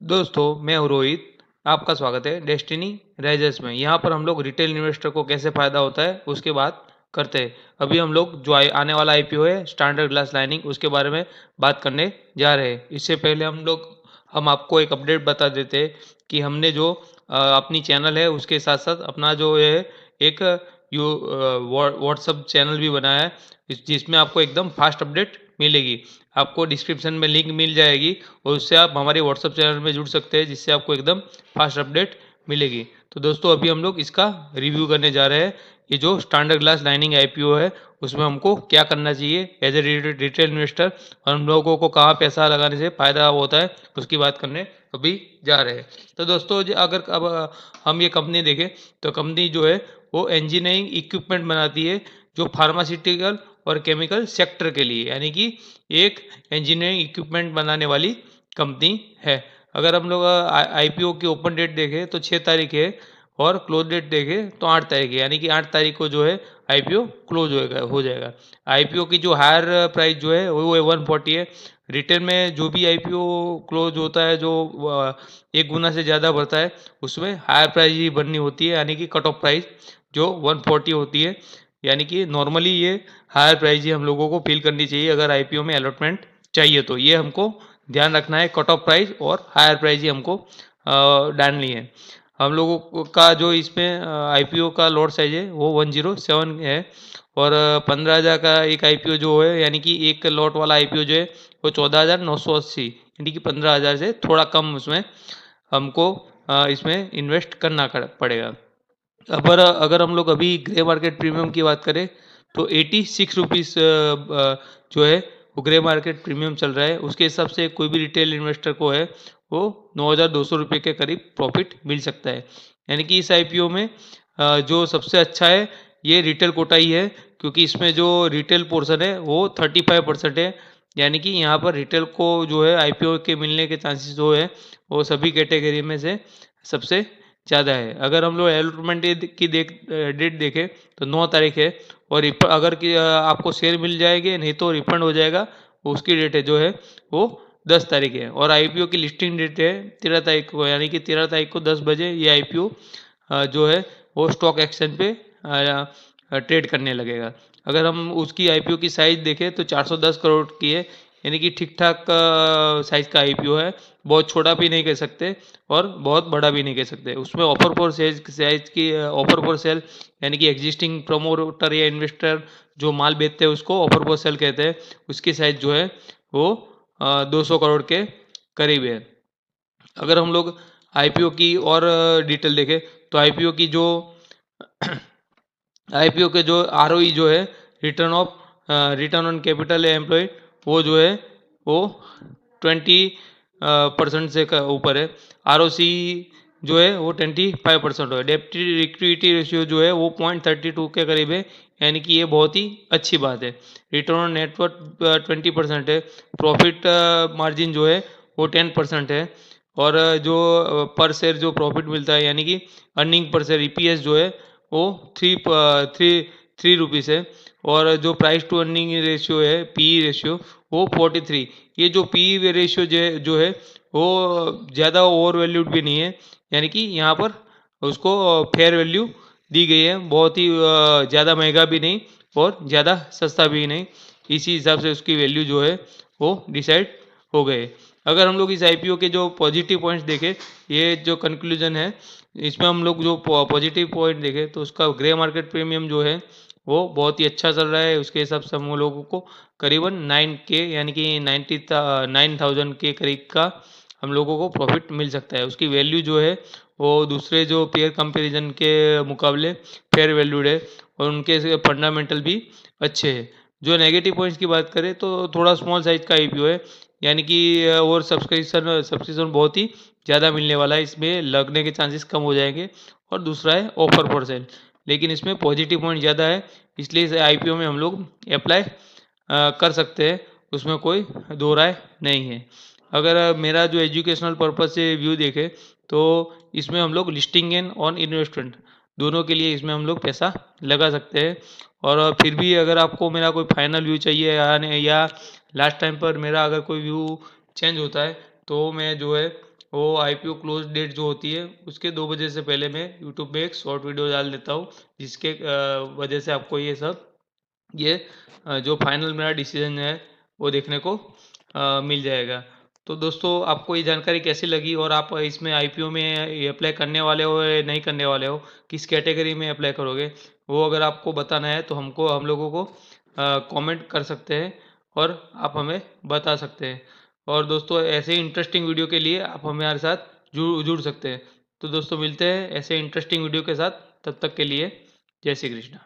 दोस्तों, मैं हूँ रोहित। आपका स्वागत है डेस्टिनी राइजर्स में। यहाँ पर हम लोग रिटेल इन्वेस्टर को कैसे फ़ायदा होता है उसके बात करते हैं। अभी हम लोग जो आने वाला आईपीओ है स्टैंडर्ड ग्लास लाइनिंग, उसके बारे में बात करने जा रहे हैं। इससे पहले हम आपको एक अपडेट बता देते हैं कि हमने जो अपनी चैनल है उसके साथ साथ अपना जो है एक यू व्हाट्सअप चैनल भी बनाया है, जिसमें आपको एकदम फास्ट अपडेट मिलेगी। आपको डिस्क्रिप्शन में लिंक मिल जाएगी और उससे आप हमारे व्हाट्सअप चैनल में जुड़ सकते हैं, जिससे आपको एकदम फास्ट अपडेट मिलेगी। तो दोस्तों, अभी हम लोग इसका रिव्यू करने जा रहे हैं। ये जो स्टैंडर्ड ग्लास लाइनिंग आईपीओ है उसमें हमको क्या करना चाहिए एज ए रिटेल इन्वेस्टर, और हम लोगों को कहाँ पैसा लगाने से फ़ायदा होता है उसकी बात करने अभी जा रहे हैं। तो दोस्तों, अगर अब हम ये कंपनी देखें तो कंपनी जो है वो इंजीनियरिंग इक्विपमेंट बनाती है, जो फार्मास्यूटिकल और केमिकल सेक्टर के लिए, यानी कि एक इंजीनियरिंग इक्विपमेंट बनाने वाली कंपनी है। अगर हम लोग आईपीओ की ओपन डेट देखें तो 6 तारीख है, और क्लोज डेट देखें तो 8 तारीख है, यानी कि 8 तारीख को जो है आईपीओ क्लोज हो जाएगा। आईपीओ की जो हायर प्राइस जो है वो 140 है। रिटेल में जो भी आईपीओ क्लोज होता है, जो 1 गुना से ज़्यादा बढ़ता है, उसमें हायर प्राइस ही बननी होती है, यानी कि कट ऑफ प्राइस जो 140 होती है। यानी कि नॉर्मली ये हायर प्राइस ही हम लोगों को फील करनी चाहिए अगर आईपीओ में अलॉटमेंट चाहिए, तो ये हमको ध्यान रखना है। कट ऑफ प्राइस और हायर प्राइस ही हमको डालनी है। हम लोगों का जो इसमें आईपीओ का लॉट साइज है वो 107 है, और 15,000 का एक आईपीओ जो है, यानी कि एक लॉट वाला आईपीओ जो है वो 14,980, यानी कि 15,000 से थोड़ा कम उसमें हमको इसमें इन्वेस्ट करना पड़ेगा। अगर हम लोग अभी ग्रे मार्केट प्रीमियम की बात करें तो 86 रुपीज़ जो है वो ग्रे मार्केट प्रीमियम चल रहा है। उसके हिसाब से कोई भी रिटेल इन्वेस्टर को है वो 9,200 रुपये के करीब प्रॉफिट मिल सकता है। यानी कि इस आईपीओ में जो सबसे अच्छा है ये रिटेल कोटा ही है, क्योंकि इसमें जो रिटेल पोर्शन है वो 35% है। यानी कि यहाँ पर रिटेल को जो है आईपीओ के मिलने के चांसेस जो है वो सभी कैटेगरी में से सबसे ज़्यादा है। अगर हम लोग अलॉटमेंट की डेट देखें तो 9 तारीख है, और अगर आपको शेयर मिल जाएंगे, नहीं तो रिफंड हो जाएगा, उसकी डेट है जो है वो 10 तारीख है। और आईपीओ की लिस्टिंग डेट है 13 तारीख को, यानी कि 13 तारीख को 10 बजे ये आईपीओ जो है वो स्टॉक एक्सचेंज पे ट्रेड करने लगेगा। अगर हम उसकी आईपीओ की साइज़ देखें तो 410 करोड़ की है, यानी कि ठीक ठाक साइज़ का आईपीओ है। बहुत छोटा भी नहीं कह सकते और बहुत बड़ा भी नहीं कह सकते। उसमें ऑफर फॉर सेल साइज की ऑफर फॉर सेल, यानी कि एग्जिस्टिंग प्रमोटर या इन्वेस्टर जो माल बेचते हैं उसको ऑफर फॉर सेल कहते हैं। उसकी साइज जो है वो 200 करोड़ के करीब है। अगर हम लोग आईपीओ की और डिटेल देखें तो आईपीओ के जो आरओई जो है, रिटर्न ऑन कैपिटल एम्प्लॉयड, वो जो है वो 20% से ऊपर है। आरओसी जो है वो 25% है। डेप्ट इक्विटी रेशियो जो है वो 0.32 के करीब है, यानी कि ये बहुत ही अच्छी बात है। रिटर्न ऑन नेटवर्थ 20% है। प्रॉफिट मार्जिन जो है वो 10% है। और जो पर शेयर जो प्रॉफिट मिलता है, यानी कि अर्निंग पर शेयर ईपीएस जो है वो थ्री रुपीज़ है। और जो प्राइस टू अर्निंग रेशियो है, पीई रेशियो, वो 43। ये जो पीई रेशियो जो है वो ज़्यादा ओवर वैल्यूड भी नहीं है, यानी कि यहाँ पर उसको फेयर वैल्यू दी गई है। बहुत ही ज़्यादा महंगा भी नहीं और ज़्यादा सस्ता भी नहीं, इसी हिसाब से उसकी वैल्यू जो है वो डिसाइड हो गए। अगर हम लोग इस आईपीओ के जो पॉजिटिव पॉइंट्स देखें, ये जो कंक्लूजन है, इसमें हम लोग जो पॉजिटिव पॉइंट देखें तो उसका ग्रे मार्केट प्रीमियम जो है वो बहुत ही अच्छा चल रहा है। उसके हिसाब से हम लोगों को करीबन 9K, यानी कि 9,000 के करीब का हम लोगों को प्रॉफिट मिल सकता है। उसकी वैल्यू जो है वो दूसरे जो पेयर कंपैरिजन के मुकाबले फेयर वैल्यूड है, और उनके फंडामेंटल भी अच्छे हैं। जो नेगेटिव पॉइंट्स की बात करें तो थोड़ा स्मॉल साइज का आईपीओ है, यानी कि और सब्सक्रिप्शन बहुत ही ज़्यादा मिलने वाला है, इसमें लगने के चांसेस कम हो जाएंगे। और दूसरा है ऑफर फॉर सेल, लेकिन इसमें पॉजिटिव पॉइंट ज़्यादा है, इसलिए इस आईपीओ में हम लोग अप्लाई कर सकते हैं, उसमें कोई दो राय नहीं है। अगर मेरा जो एजुकेशनल पर्पज़ से व्यू देखें तो इसमें हम लोग लिस्टिंग एंड ऑन इन्वेस्टमेंट दोनों के लिए इसमें हम लोग पैसा लगा सकते हैं। और फिर भी अगर आपको मेरा कोई फाइनल व्यू चाहिए, या लास्ट टाइम पर मेरा अगर कोई व्यू चेंज होता है, तो मैं जो है वो IPO क्लोज डेट जो होती है उसके 2 बजे से पहले मैं यूट्यूब पे एक शॉर्ट वीडियो डाल देता हूँ, जिसके वजह से आपको ये जो फाइनल मेरा डिसीजन है वो देखने को मिल जाएगा। तो दोस्तों, आपको ये जानकारी कैसी लगी और आप इसमें IPO में ये अप्लाई करने वाले हो या नहीं करने वाले हो, किस कैटेगरी में अप्लाई करोगे, वो अगर आपको बताना है तो हम लोगों को कमेंट कर सकते हैं और आप हमें बता सकते हैं। और दोस्तों, ऐसे ही इंटरेस्टिंग वीडियो के लिए आप हमारे साथ जुड़ सकते हैं। तो दोस्तों, मिलते हैं ऐसे इंटरेस्टिंग वीडियो के साथ, तब तक के लिए जय श्री कृष्ण।